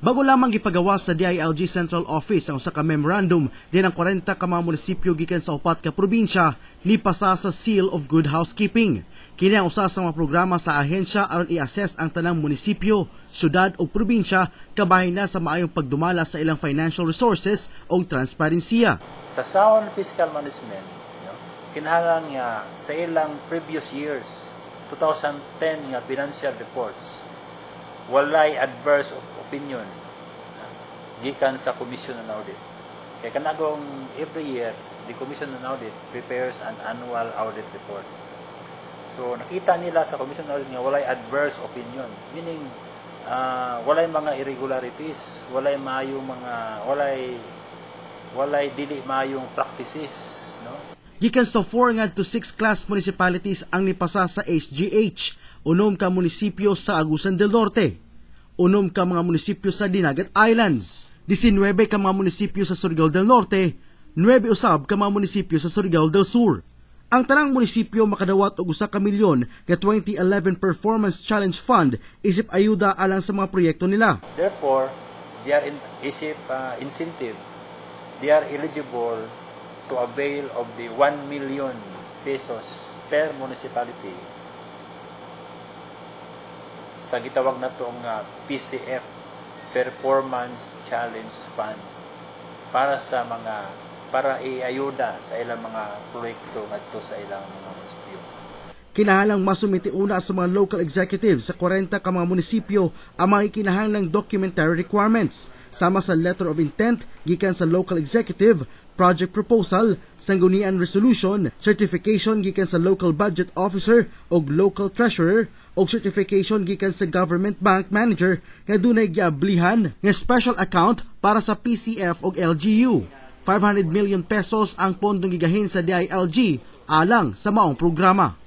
Bago lamang gipagawa sa DILG Central Office ang usa ka memorandum din ang 40 ka mga munisipyo gikan sa 4 ka probinsya ni pasa sa Seal of Good Housekeeping. Kini ang usa sa mga programa sa ahensya aron i-assess ang tanang munisipyo, syudad o probinsya kabahin na sa maayong pagdumala sa ilang financial resources o transparensiya. Sa sound fiscal management, kinahanglan nga sa ilang previous years, 2010 nga financial reports, walay adverse opinion gikan sa Commission on Audit. Kaya kanagong every year, the Commission on Audit prepares an annual audit report. So nakita nila sa Commission on Audit nga walay adverse opinion, meaning walay mga irregularities, walay dili mayong practices, no? Gikan sa 4 ngadto 6 class municipalities ang nipasa sa SGH, 6 ka munisipyo sa Agusan del Norte, 6 ka mga munisipyo sa Dinagat Islands, 19 ka mga munisipyo sa Surigao del Norte, 9 usab ka mga munisipyo sa Surigao del Sur. Ang tanang munisipyo makadawat og 1 ka milyon nga 2011 Performance Challenge Fund isip ayuda alang sa mga proyekto nila. Therefore, they are incentive. They are eligible to avail of the 1 million pesos per municipality sa gitawag na itong PCF, Performance Challenge Fund, para iayuda sa ilang mga proyekto ngadto sa ilang mga munisipyo. Kinahanglang masumiti una sa mga local executives sa 40 ka mga munisipyo ang mga kinahanglang documentary requirements sama sa letter of intent gikan sa local executive, project proposal, sanggunian resolution, certification gikan sa local budget officer o local treasurer o certification gikan sa government bank manager nga dunay giablihan nga special account para sa PCF o LGU. 500 million pesos ang pondong gigahin sa DILG alang sa maong programa.